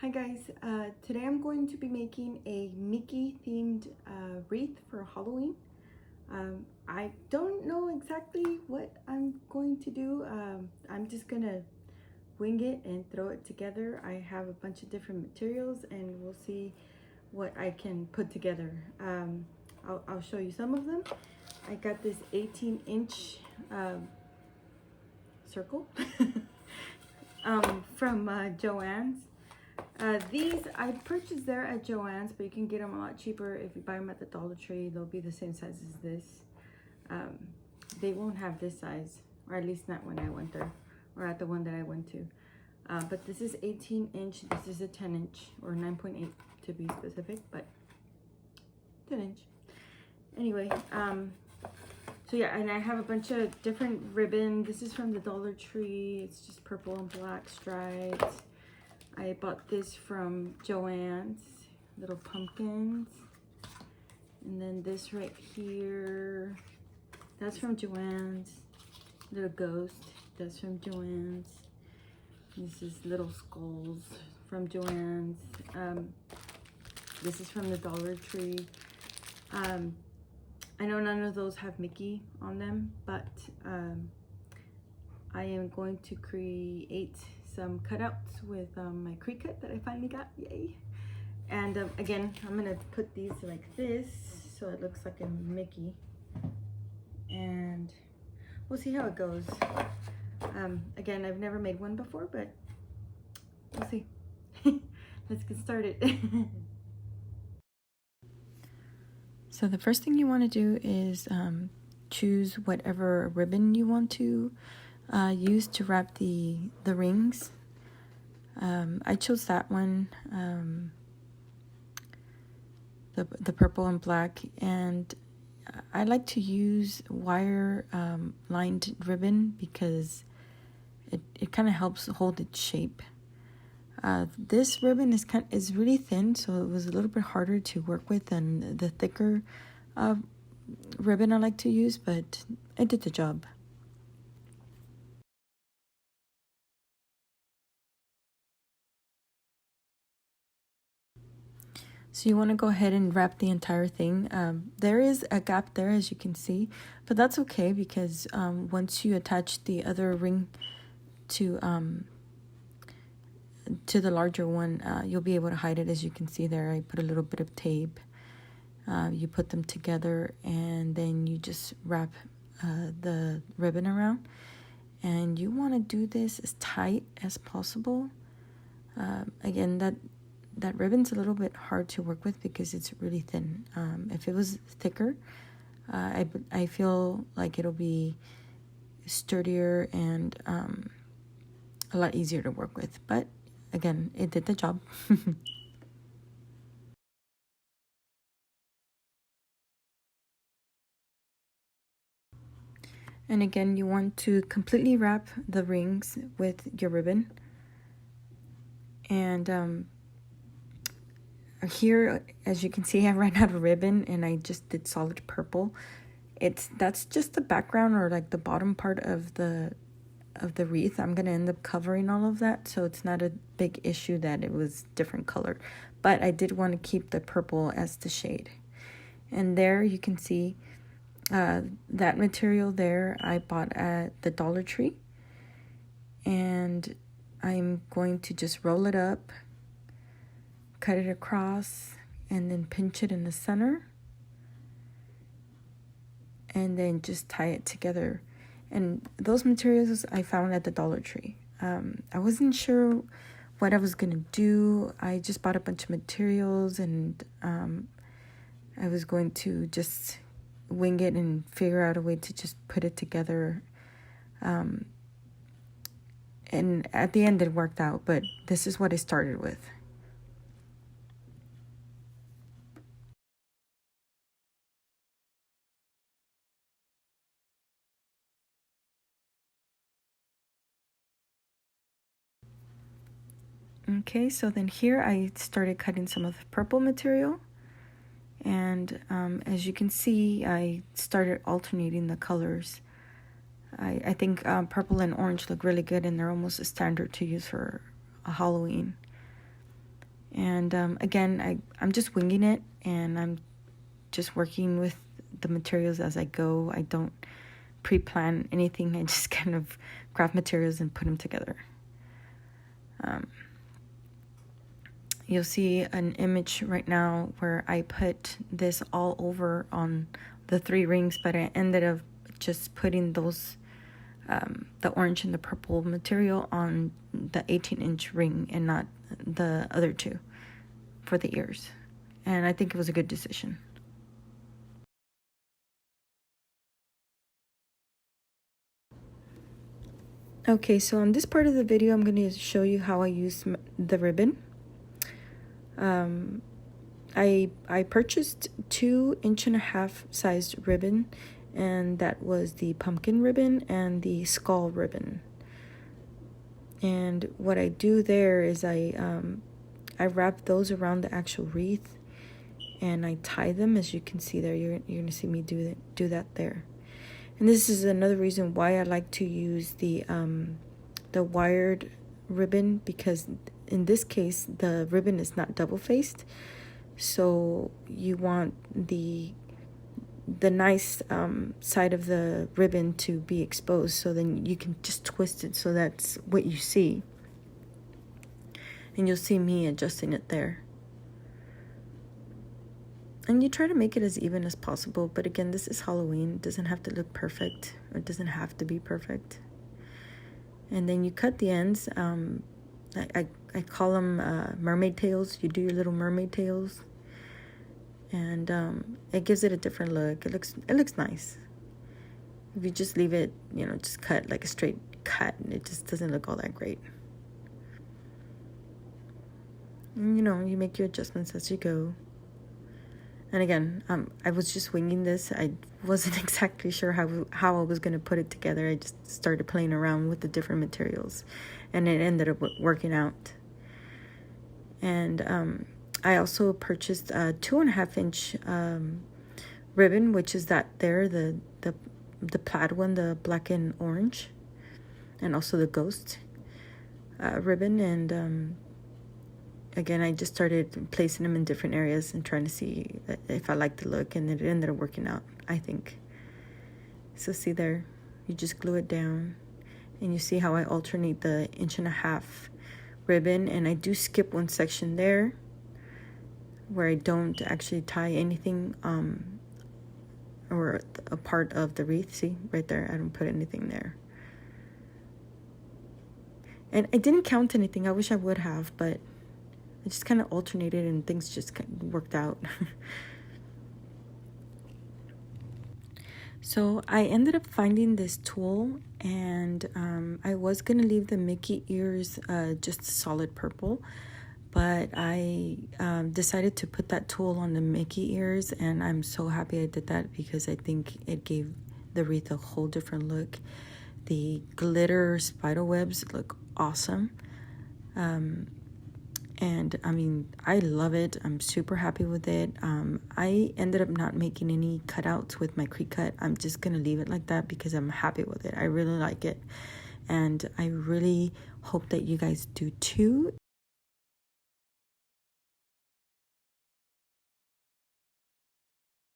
Hi guys, today I'm going to be making a Mickey themed wreath for Halloween. I don't know exactly what I'm going to do. I'm just gonna wing it and throw it together. I have a bunch of different materials and we'll see what I can put together. I'll show you some of them. I got this 18-inch circle from Joann's. These I purchased there at Joann's, but you can get them a lot cheaper if you buy them at the Dollar Tree. They'll be the same size as this. Um, they won't have this size, or at least not when I went there, or at the one that I went to. But this is 18-inch. This is a 10-inch, or 9.8 to be specific, but 10-inch. Anyway, so yeah, and I have a bunch of different ribbon. This is from the Dollar Tree. It's just purple and black stripes. I bought this from Joann's, little pumpkins. And then this right here, that's from Joann's. Little ghost, that's from Joann's. This is little skulls from Joann's. This is from the Dollar Tree. I know none of those have Mickey on them, but I am going to create some cutouts with my Cricut that I finally got, yay. And again, I'm gonna put these like this so it looks like a Mickey, and we'll see how it goes. Again, I've never made one before, but we'll see. Let's get started. So the first thing you want to do is choose whatever ribbon you want to use to wrap the rings. I chose that one, the purple and black, and I like to use wire lined ribbon because it kind of helps hold its shape. This ribbon is really thin, so it was a little bit harder to work with than the thicker ribbon I like to use, but it did the job. So you want to go ahead and wrap the entire thing. There is a gap there, as you can see, but that's okay because once you attach the other ring to the larger one, you'll be able to hide it. As you can see there, I put a little bit of tape. You put them together and then you just wrap the ribbon around. And you want to do this as tight as possible. Again, that ribbon's a little bit hard to work with because it's really thin. If it was thicker, I feel like it'll be sturdier and a lot easier to work with. But again, it did the job. And again, you want to completely wrap the rings with your ribbon. And here, as you can see, I ran out of ribbon and I just did solid purple. That's just the background, or like the bottom part of the wreath. I'm gonna end up covering all of that, so it's not a big issue that it was different color. But I did want to keep the purple as the shade. And there you can see that material there I bought at the Dollar Tree. And I'm going to just roll it up, cut it across, and then pinch it in the center. And then just tie it together. And those materials I found at the Dollar Tree. I wasn't sure what I was going to do. I just bought a bunch of materials and I was going to just wing it and figure out a way to just put it together. And at the end it worked out, but this is what I started with. Okay, so then here I started cutting some of the purple material. And as you can see, I started alternating the colors. I think purple and orange look really good, and they're almost a standard to use for a Halloween. And again, I'm just winging it, and I'm just working with the materials as I go. I don't pre-plan anything. I just kind of grab materials and put them together. You'll see an image right now where I put this all over on the 3 rings, but I ended up just putting those, the orange and the purple material on the 18-inch ring and not the other 2 for the ears. And I think it was a good decision. Okay, so on this part of the video, I'm going to show you how I use the ribbon. I purchased 2.5-inch sized ribbon, and that was the pumpkin ribbon and the skull ribbon. And what I do there is I wrap those around the actual wreath, and I tie them. As you can see there, you're gonna see me do that there. And this is another reason why I like to use the wired ribbon, because in this case the ribbon is not double faced, so you want the nice side of the ribbon to be exposed, so then you can just twist it so that's what you see. And you'll see me adjusting it there. And you try to make it as even as possible, but again, this is Halloween. It doesn't have to look perfect, or it doesn't have to be perfect. And then you cut the ends. I call them mermaid tails. You do your little mermaid tails, and it gives it a different look. It looks nice. If you just leave it, just cut like a straight cut, it just doesn't look all that great. And, you make your adjustments as you go. And again, I was just winging this. I wasn't exactly sure how I was going to put it together. I just started playing around with the different materials, and it ended up working out. And I also purchased a 2.5-inch ribbon, which is that there, the plaid one, the black and orange, and also the ghost ribbon. And again, I just started placing them in different areas and trying to see if I liked the look, and it ended up working out, I think. So see there, you just glue it down, and you see how I alternate the 1.5-inch ribbon, and I do skip one section there where I don't actually tie anything or a part of the wreath. See right there, I don't put anything there. And I didn't count anything. I wish I would have, but I just kind of alternated and things just worked out. So I ended up finding this tulle, and I was going to leave the Mickey ears just solid purple, but I decided to put that tulle on the Mickey ears, and I'm so happy I did that because I think it gave the wreath a whole different look. The glitter spider webs look awesome. And I mean, I love it. I'm super happy with it. I ended up not making any cutouts with my Cricut. I'm just gonna leave it like that because I'm happy with it. I really like it, and I really hope that you guys do too.